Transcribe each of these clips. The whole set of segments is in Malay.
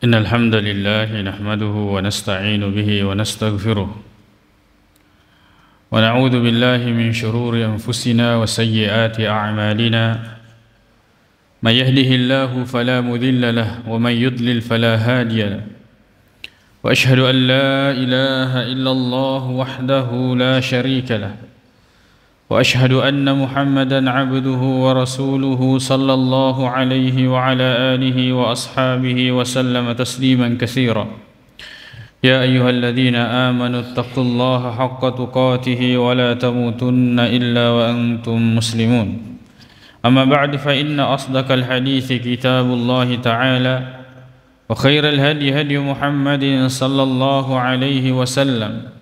إن الحمد لله نحمده ونستعين به ونستغفره ونعوذ بالله من شرور أنفسنا وسيئات أعمالنا من يهده الله فلا مضل له ومن يضلل فلا هادي له وأشهد أن لا إله إلا الله وحده لا شريك له وأشهد أن محمدا عبده ورسوله صلى الله عليه وعلى آله وأصحابه وسلم تسليما كثيرا يا أيها الذين آمنوا اتقوا الله حق تقاته ولا تموتن إلا وأنتم مسلمون أما بعد فإن أصدق الحديث كتاب الله تعالى وخير الهدي هدي محمد صلى الله عليه وسلم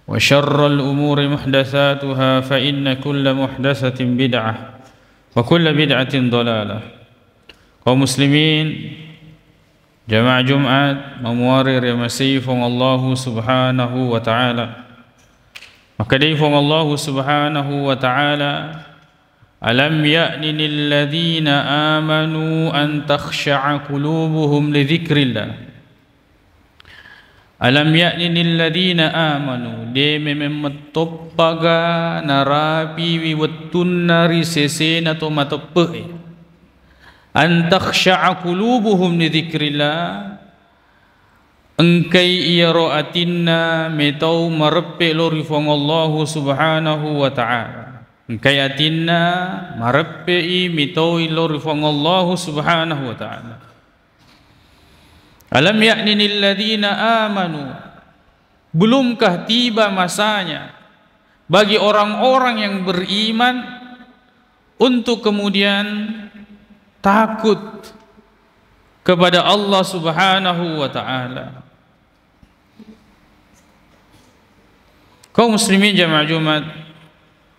وشر الأمور محدثاتها فإن كل محدثة بدعة وكل بدعة ضلالة. Kaum muslimin jamaah Jumat memuarir yang masih fung Allah subhanahu wa ta'ala, maka dia fung Allah subhanahu wa ta'ala, alam ya'nil ladhina amanu an takhsha'a qulubuhum li dhikrillah. Alam ya'nil ladhina amanu, de memetopaga narapi wiwatun nari sesena to matope an takhsha'a qulubuhum li dhikrillah, engkai iyaro atinna metau marepe lori fong Allah subhanahu wa ta'ala, engkai atinna marepe i metau lori fong Allah subhanahu wa ta'ala. Alam ya'nil ladzina amanu, belumkah tiba masanya bagi orang-orang yang beriman untuk kemudian takut kepada Allah subhanahu wa ta'ala. Kaum muslimin jamaah Jumat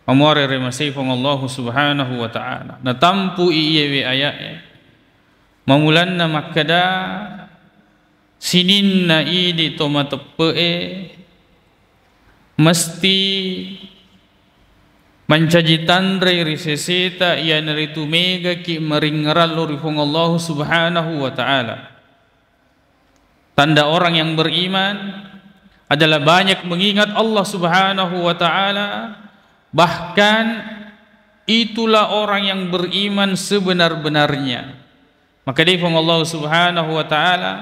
amuare remasifong Allah subhanahu wa ta'ala na tampu iyewe ayat mamulanna makkada sinin na idi to matepe mesti mancaji tandre riseseta ia naritu mega ki meringaral rifung Allah subhanahu wa ta'ala. Tanda orang yang beriman adalah banyak mengingat Allah subhanahu wa ta'ala, bahkan itulah orang yang beriman sebenar-benarnya. Maka difung Allah subhanahu wa ta'ala,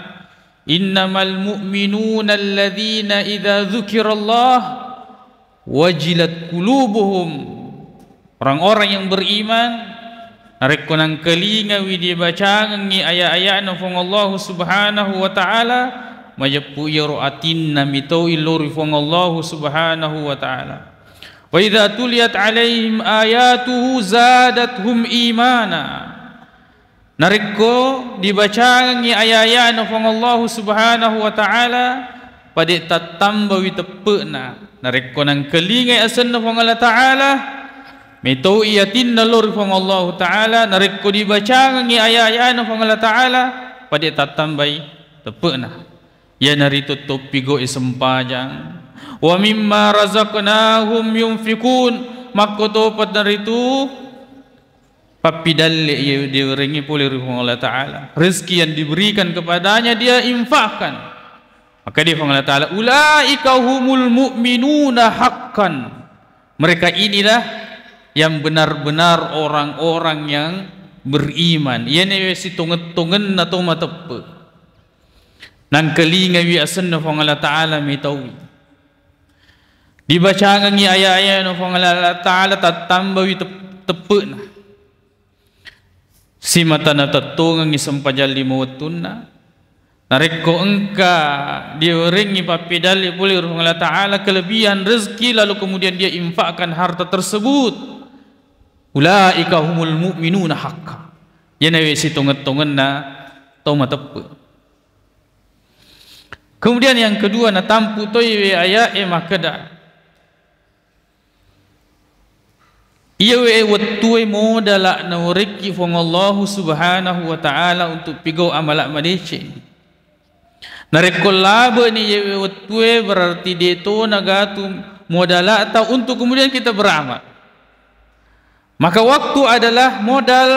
innamal mu'minuna alladhina idza dzukirallah wajilat qulubuhum. Orang-orang yang beriman narekonang kelinga wi dia bacaan ni ayat-ayat nang Allah subhanahu wa ta'ala majapu yaro atinna mitau ilur fong Allah subhanahu wa ta'ala. Wa idza tuliyat alaihim ayatuhu zadatuhum imana, nariko dibacakan ni ayat-ayat nang Allah subhanahu wa ta'ala pada tatambawi tepena nariko nang kelingai asan nang Allah ta'ala metau iatin nalur nang Allah ta'ala nariko dibacakan ni ayat-ayat nang Allah ta'ala pada tatambai tepena ya narito topigo isempajang wa mimma razaqnahum yunfikun, makoto pad narito papidalle dia ringi pulih Allah ta'ala, rezeki yang diberikan kepadanya dia infakkan. Maka dia Allah ta'ala, ulaika humul mu'minuna haqqan, mereka inilah yang benar-benar orang-orang yang beriman. Ia ni si tunget-tungen atau matepe nang kelinga wi asan Allah ta'ala mitawi dibacakan ni ayat-ayat Allah ta'ala tatambawi tepena si mata na tatungang isang pajal limutunna nareko engka dia ringi papidali pulih Allah ta'ala kelebihan rezeki lalu kemudian dia infakkan harta tersebut. Ulaika humul mu'minuna haqqa, ya nawi si tunget-tungen na tau matepe. Kemudian yang kedua na tampu toy ayat makada iya wattuai modala na rezeki fong Allah subhanahu wa ta'ala untuk pigau amalak madece. Narekol laba ni wattuai berarti deto nagatu modala atau untuk kemudian kita beramal. Maka waktu adalah modal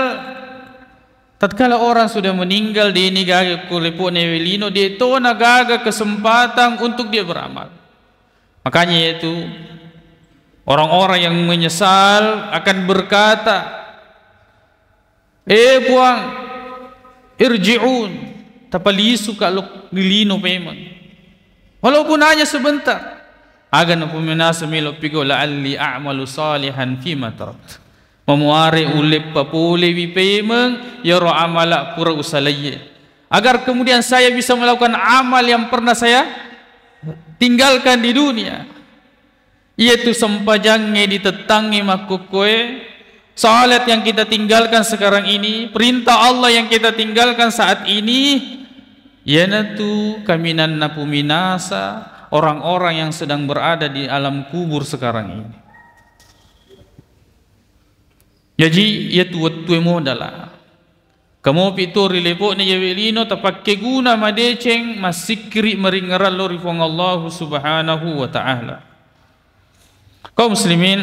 tatkala orang sudah meninggal di ini gaga kulepuk newelino, dia itu nagaga kesempatan untuk dia beramal. Makanya itu orang-orang yang menyesal akan berkata, puang irji'un, tapalisu kalau nilino memang, walaupun hanya sebentar. Agan puminasa milo pigo la'alli a'malu salihan fima tarat. Memuari ulip papule wipemeng yaro amala pura usalaye, agar kemudian saya bisa melakukan amal yang pernah saya tinggalkan di dunia, yaitu sempajangnya ditetangi makukoe salat yang kita tinggalkan sekarang ini, perintah Allah yang kita tinggalkan saat ini, yanatu kaminan napuminasa, orang-orang yang sedang berada di alam kubur sekarang ini. Jadi yaitu waktu modala kamu pitur rilepo ni yawelino tapakke guna madeceng masikri meringaral lori fong Allah subhanahu wa ta'ala. Kaum muslimin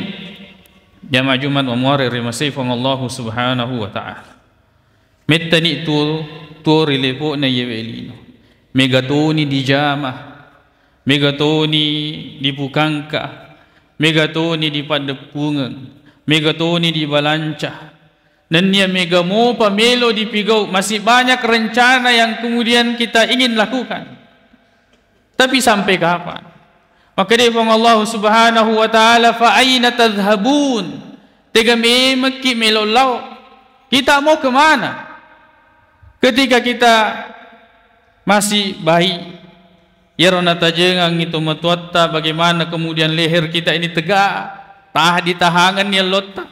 jamaah Jumat wa muari rimasai fong Allah subhanahu wa ta'ala. Mettani tu rilepo ni yawelino megatoni di jamah, megatoni di bukangka, megatoni di padepungan, megatoni di balanca, dan dia megamo pamelo di pigau. Masih banyak rencana yang kemudian kita ingin lakukan, tapi sampai kapan? Maka dia firman Allah subhanahu wa ta'ala, fa aina tadhhabun, tega memeki melolau, kita mau kemana ketika kita masih bayi? Yarona tajengang itu metuatta, bagaimana kemudian leher kita ini tegak di tahangan yang lotak,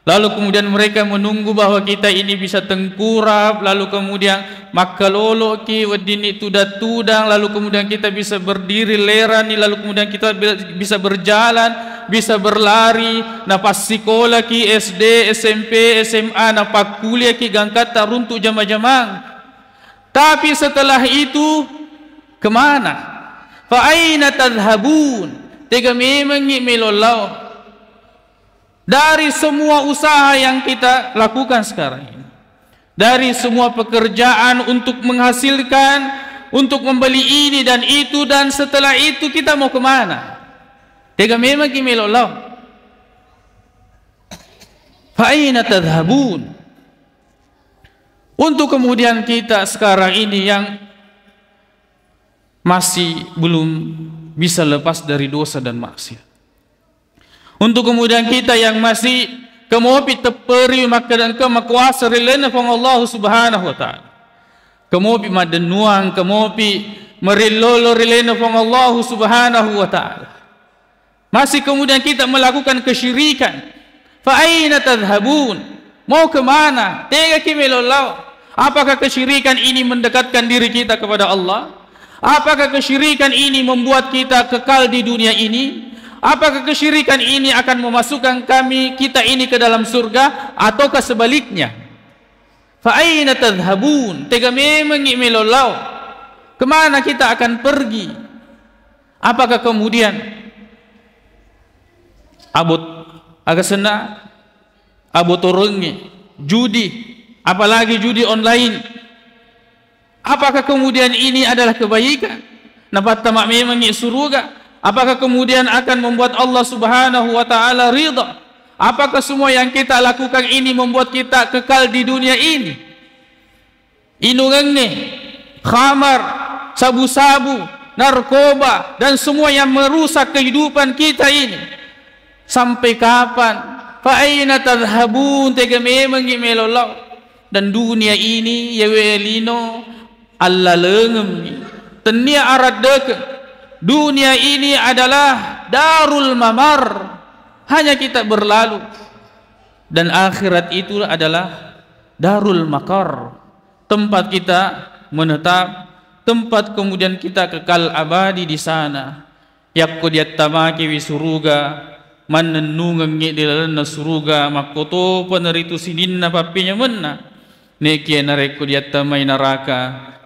lalu kemudian mereka menunggu bahwa kita ini bisa tengkurap, lalu kemudian makalolo ki wadini tudang, lalu kemudian kita bisa berdiri lerani, lalu kemudian kita bisa berjalan, bisa berlari, napas sekolah ki SD, SMP, SMA, napak kuliah ki gangkata runtuk jama-jamang. Tapi setelah itu kemana? Fa aina tadhhabun, tega memang melolau dari semua usaha yang kita lakukan sekarang ini, dari semua pekerjaan untuk menghasilkan, untuk membeli ini dan itu, dan setelah itu kita mau kemana? Tega memang melolau. Fa aina tadhhabun, untuk kemudian kita sekarang ini yang masih belum bisa lepas dari dosa dan maksiat, untuk kemudian kita yang masih kemopi teperi maka dan kemakuasa relena fong Allah subhanahu wa ta'ala, kemopi madenuang, kemopi merilolo relena fong Allah subhanahu wa ta'ala, masih kemudian kita melakukan kesyirikan. Fa aina tadhhabun, mau kemana? Tega kimelolau. Apakah kesyirikan ini mendekatkan diri kita kepada Allah? Apakah kesyirikan ini membuat kita kekal di dunia ini? Apakah kesyirikan ini akan memasukkan kita ini ke dalam surga, ataukah sebaliknya? Fa aina tadhhabun, tega memang melolau, kemana kita akan pergi? Apakah kemudian abot agasena, abot orangnya judi, apalagi judi online? Apakah kemudian ini adalah kebaikan? Nabat tamak memang surga? Apakah kemudian akan membuat Allah subhanahu wa ta'ala ridha? Apakah semua yang kita lakukan ini membuat kita kekal di dunia ini? Inungannya, khamar, sabu-sabu, narkoba, dan semua yang merusak kehidupan kita ini, sampai kapan? Fa aina tadhhabun, tega memang melolau. Dan dunia ini yawelino alla leungem, tenia arad deket. Dunia ini adalah darul mamar, hanya kita berlalu, dan akhirat itu adalah darul makar, tempat kita menetap, tempat kemudian kita kekal abadi di sana. Yakko diattamaki wi suruga, manenungang di dalam suruga, makoto peneritu sininna papinya menna, neki nareko diattamai neraka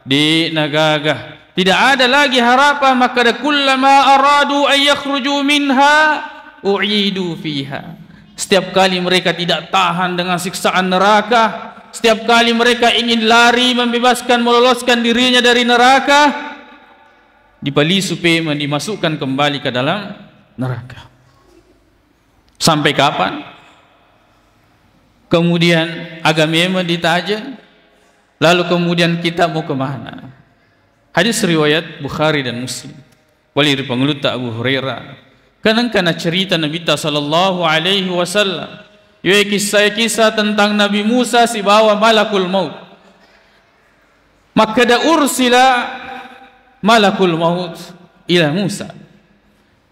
di nagaga. Tidak ada lagi harapan, maka kullama aradu ay yakhruju minha u'idu fiha. Setiap kali mereka tidak tahan dengan siksaan neraka, setiap kali mereka ingin lari membebaskan, meloloskan dirinya dari neraka, dibalisu pema, dimasukkan kembali ke dalam neraka. Sampai kapan? Kemudian agama ditaja, lalu kemudian kita mau kemana? Hadis riwayat Bukhari dan Muslim. Wali pengeluta Abu Hurairah. Kana cerita Nabi sallallahu alaihi wasallam. Ia kisah tentang Nabi Musa si bawa malakul maut. Maka da ursila malakul maut ila Musa.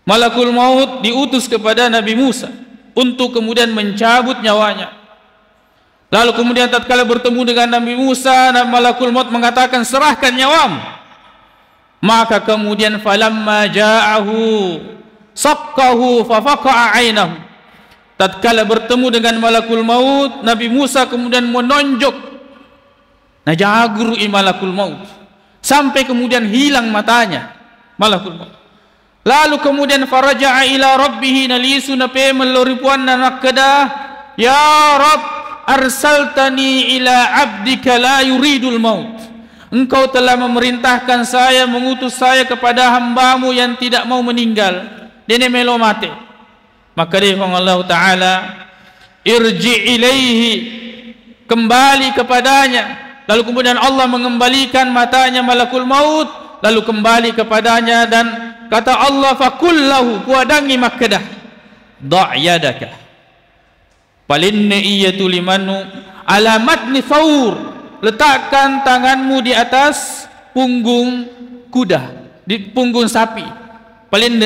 Malakul maut diutus kepada Nabi Musa untuk kemudian mencabut nyawanya. Lalu kemudian tatkala bertemu dengan Nabi Musa, malakul maut mengatakan, serahkan nyawamu. Maka kemudian falamma ja'ahu saqqahu fafaqa'a 'ainahu. Tatkala bertemu dengan malakul maut, Nabi Musa kemudian menonjok najagur malakul maut sampai kemudian hilang matanya malakul maut. Lalu kemudian faraja'a ila rabbih nalisu nape meloripuan nakada, ya Rabb arsaltani ila abdika la yuridul maut. Engkau telah memerintahkan saya, mengutus saya kepada hambamu yang tidak mau meninggal, dene melo mate. Maka dia Allah Ta'ala, irji ilaihi, kembali kepadanya. Lalu kemudian Allah mengembalikan matanya malakul maut, lalu kembali kepadanya, dan kata Allah, fakullahu, kuadangi makkadah, da' yadaka, palinna iyatu limanu alamatni thawr, letakkan tanganmu di atas punggung kuda, di punggung sapi, palinna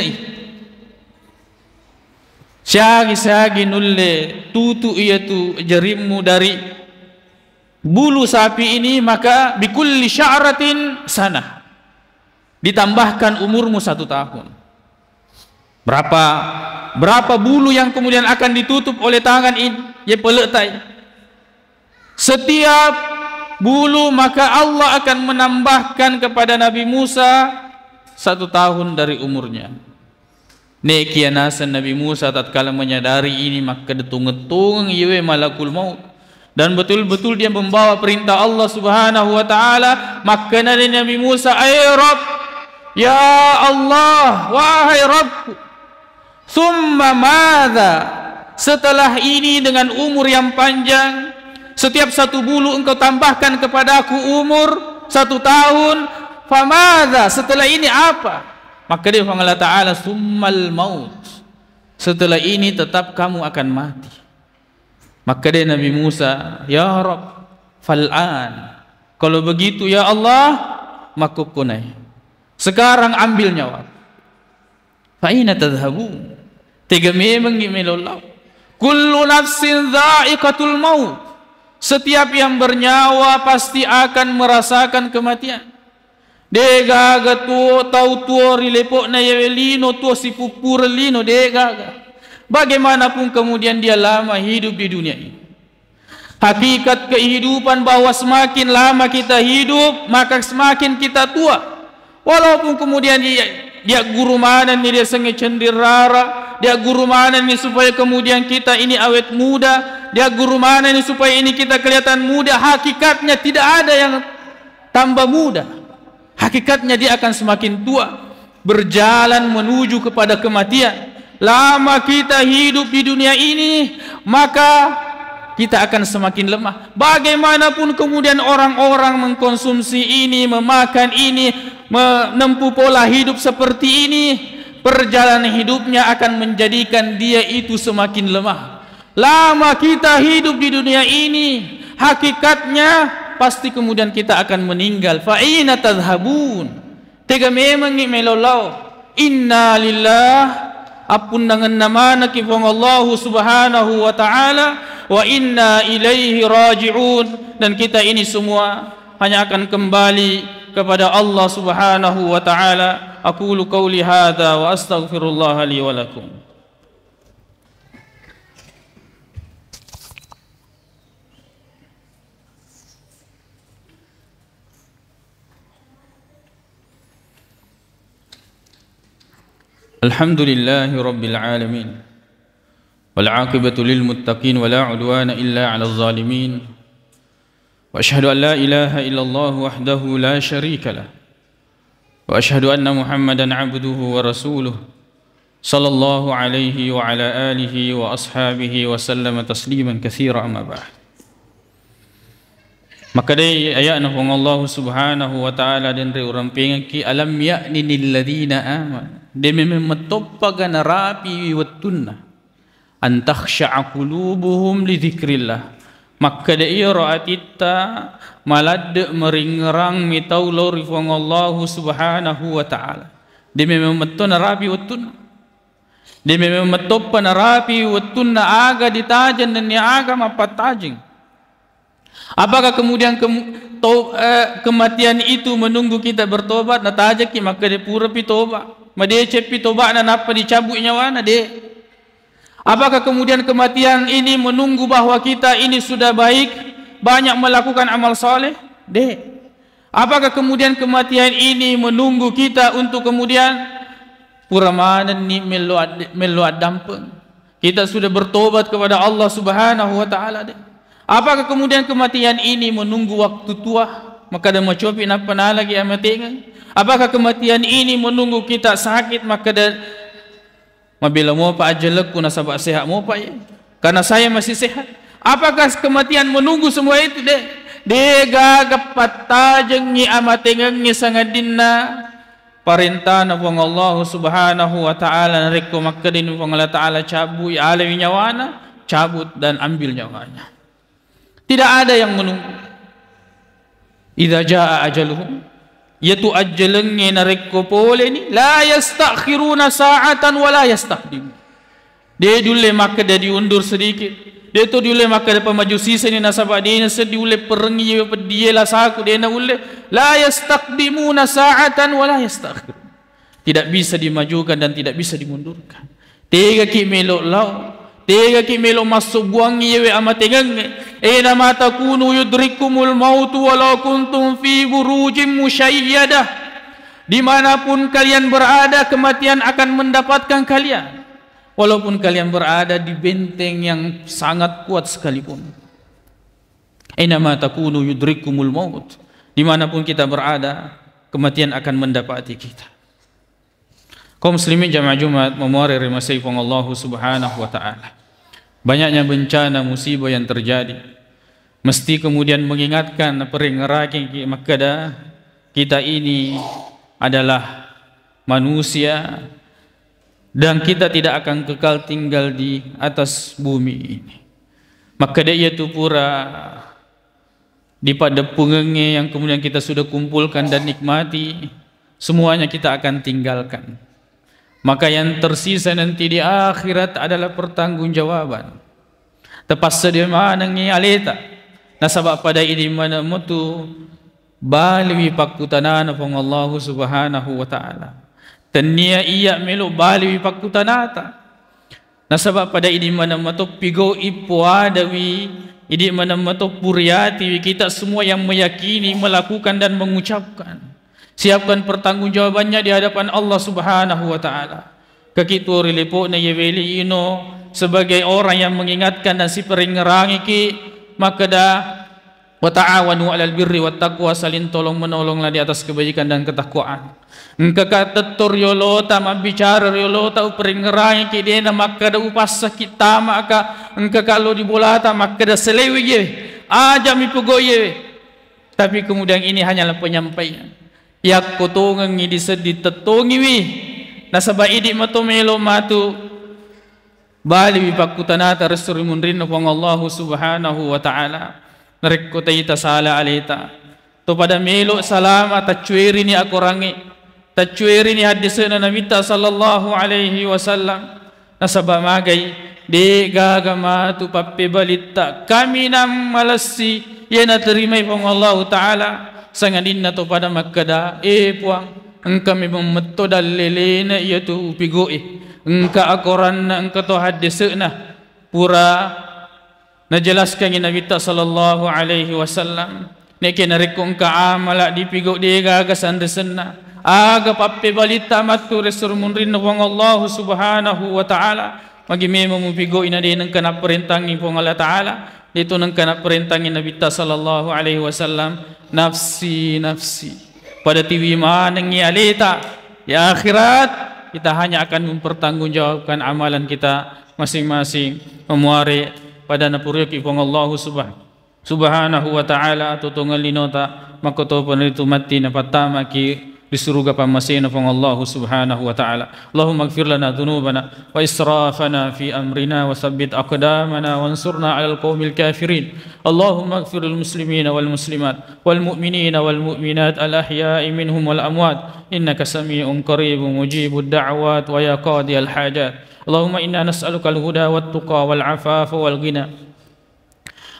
syagi nulle tutu iyatu jarimmu dari bulu sapi ini, maka bikulli sya'ratin sanah, ditambahkan umurmu 1 tahun. Berapa bulu yang kemudian akan ditutup oleh tangan ini? Ya peletai. Setiap bulu maka Allah akan menambahkan kepada Nabi Musa 1 tahun dari umurnya. Nekianasan Nabi Musa tatkala menyadari ini, maka detung-detung iwe malakul maut, dan betul-betul dia membawa perintah Allah Subhanahu wa taala. Maka Nabi Musa, ay Rabb, ya Allah, wahai Rabbku, summa madza, setelah ini dengan umur yang panjang, setiap 1 bulu engkau tambahkan kepada aku umur 1 tahun, famadza, setelah ini apa? Maka dia Allah Ta'ala, summal maut, setelah ini tetap kamu akan mati. Maka dia Nabi Musa, ya Rabb, fal'an, kalau begitu ya Allah, maka kunai, sekarang ambil nyawa. Fa'ina tadhabun, tiga memang gimelollah, kullu nafsin dha'iqatul maut, setiap yang bernyawa pasti akan merasakan kematian. Degaga tuo tau tuo rilepok na yelino tuo si pupur lino degaga. Bagaimanapun kemudian dia lama hidup di dunia ini, hakikat kehidupan bahwa semakin lama kita hidup maka semakin kita tua. Walaupun kemudian dia guru mana ni dia sengi cendirara, dia guru mana ni supaya kemudian kita ini awet muda, dia guru mana ni supaya ini kita kelihatan muda, hakikatnya tidak ada yang tambah muda. Hakikatnya dia akan semakin tua, berjalan menuju kepada kematian. Lama kita hidup di dunia ini, maka kita akan semakin lemah. Bagaimanapun kemudian orang-orang mengkonsumsi ini, memakan ini, menempuh pola hidup seperti ini, perjalanan hidupnya akan menjadikan dia itu semakin lemah. Lama kita hidup di dunia ini, hakikatnya pasti kemudian kita akan meninggal. Fa'ina tadhabun, tega memang ni melolau. Inna lillah, apun dengan nama nakifong Allah Subhanahu wa ta'ala, wa inna ilaihi raji'un, dan kita ini semua hanya akan kembali kepada Allah Subhanahu wa ta'ala. Aqulu qawli hadha wa astaghfirullah li wa lakum. Alhamdulillahi Rabbil Alamin, wal aqibatu lil muttaqin, wa la udwana illa 'alal zalimin, وأشهد أن لا إله إلا الله وحده لا شريك له وأشهد أن محمدا عبده ورسوله صلى الله عليه وعلى آله وأصحابه وسلم تسليما كثيرا أما بعد. Maka dari ayat nafung Allah subhanahu wa ta'ala dan dari orang pengaki alam ya'ni lilladhina aman dia memetoppagan rapi wattunna an takhsha'a qulubuhum li dhikrillah. Maka dia ra'atita malad meringerang mitau lori fung Allah subhanahu wa ta'ala dia memetoppagan rapi wattunna dia memetoppagan rapi wattunna aga ditajan dan ni aga mapatajing. Apakah kemudian kematian itu menunggu kita bertobat? Natajaki maka dia pura pi tobat. Madie cepi tobat na napa dicabut nyawana de. Apakah kemudian kematian ini menunggu bahwa kita ini sudah baik, banyak melakukan amal soleh? De. Apakah kemudian kematian ini menunggu kita untuk kemudian pura mana ni meluat dampeng? Kita sudah bertobat kepada Allah Subhanahu wa taala de. Apakah kemudian kematian ini menunggu waktu tua maka dah macopi napa na lagi amatengan? Apakah kematian ini menunggu kita sakit maka dah mabila mo pa ajalku nasaba sehat mo pa ya? Karena saya masih sehat. Apakah kematian menunggu semua itu deh? Dega gapata jeung ni amatengan ni sangadinna perintah nafung Allah Subhanahu wa taala nareko maka din nafung Allah taala cabut alawi nyawana, cabut dan ambil nyawanya. Tidak ada yang menunggu. Idza jaa ajaluhum yatu ajalenge nareko pole ni la yastakhiruna sa'atan wa la yastaqdim. Dia dule maka dia diundur sedikit. Dia tu dule maka dia pemaju sisa ni nasabah dia sedih ule perengi dia lah saku dia na ule la yastaqdimuna sa'atan wa la yastakhir. Tidak bisa dimajukan dan tidak bisa dimundurkan. Tiga ki melok lau tiga ki melo masuk buang yewe amatengang ina ma takunu yudrikumul maut walau kuntum fi burujim musyayyadah. Dimanapun kalian berada kematian akan mendapatkan kalian walaupun kalian berada di benteng yang sangat kuat sekalipun. Ina ma takunu yudrikumul maut, dimanapun kita berada kematian akan mendapati kita. Kaum muslimin jamaah Jumat memuari rimasifung Allah Subhanahu wa ta'ala. Banyaknya bencana musibah yang terjadi mesti kemudian mengingatkan peringeraking makada kita ini adalah manusia dan kita tidak akan kekal tinggal di atas bumi ini. Maka dia itu pura di pada pungenge yang kemudian kita sudah kumpulkan dan nikmati semuanya kita akan tinggalkan. Maka yang tersisa nanti di akhirat adalah pertanggungjawaban. Tepas sedia mana ngi aleta. Nasabak pada ini mana mutu baliwi pakutanana pong Allah Subhanahu wa taala. Tania iya melu baliwi pakutanata. Nasabak pada ini mana mutu pigo ipuadawi, ini mana mutu puriati kita semua yang meyakini, melakukan dan mengucapkan. Siapkan pertanggungjawabannya di hadapan Allah Subhanahu wa taala. Kakitu rilipo na yeweli ino sebagai orang yang mengingatkan dan si peringerangi ki maka dah wa ta'awanu 'alal birri wat taqwa, saling tolong menolonglah di atas kebaikan dan ketakwaan. Engka katetur yolota mabicara yolota peringerangi ki dena maka dah upasa kita maka engka kalau dibolata maka dah selewi ye aja mipugo ye. Tapi kemudian ini hanyalah penyampaian. Yak kotongan ni disedi tetongi wi nasaba idi mato melo matu bali wi pakutanata resuri munrin pong Allah Subhanahu wa taala nareko taita sala alita to pada melo salama tacueri ni akorangi tacueri ni hadisna Nabi sallallahu alaihi wasallam nasaba magai de gaga matu pappe balita kami nam malasi yana terima pong Allah taala sangadin na to pada makada puang engka memang metodal lelena iaitu upigo engka akoran na engka to hadisna pura najelaskan Nabi sallallahu alaihi wasallam nek nariko engka amala dipigo di gaga sandesenna aga pappe balita matu resur munrin wong Allah Subhanahu wa taala magi memang upigo ina din engka na perintang ni wong Allah taala itu nangkana perintangin Nabi ta sallallahu alaihi wasallam, nafsi nafsi. Pada tiwi manang alita ya akhirat kita hanya akan mempertanggungjawabkan amalan kita masing-masing memuari pada napuriok ipong Allah subhanahu wa ta'ala tutungan linota makoto panito mati na patama ki disuruga pamasina pong Allah subhanahu wa ta'ala. Allahumma ighfir lana dhunubana wa israfana fi amrina wa thabbit aqdamana wansurna 'alal qaumil kafirin. Allahumma ighfir lil muslimina wal muslimat wal mu'minina wal mu'minat al ahya'i minhum wal amwat innaka sami'un qaribun mujibud da'wat wa ya qadiyal hajat. Allahumma inna nas'aluka al huda wat tuqa wal 'afafa wal ghina.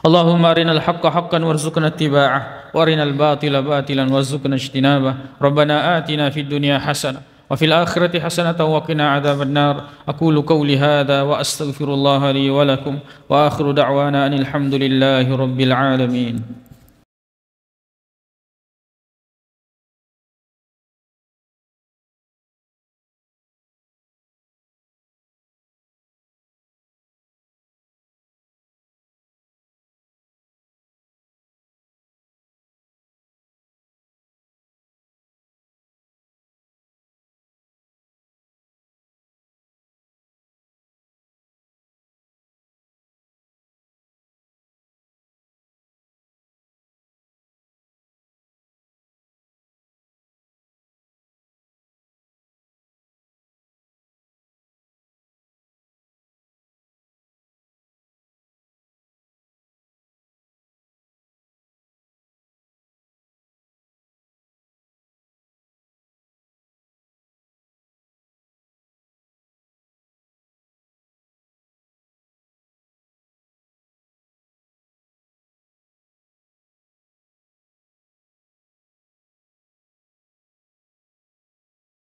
Allahumma arinal haqqa haqqan warzuqna ittiba'ah wa arinal batila batilan warzuqna ijtinabah. Rabbana atina fid dunya hasanah wa fil akhirati hasanatan wa qina adzaban nar. Aqulu qawli hadza wa astaghfirullaha li wa lakum wa akhiru da'wana anil hamdulillahi rabbil alamin.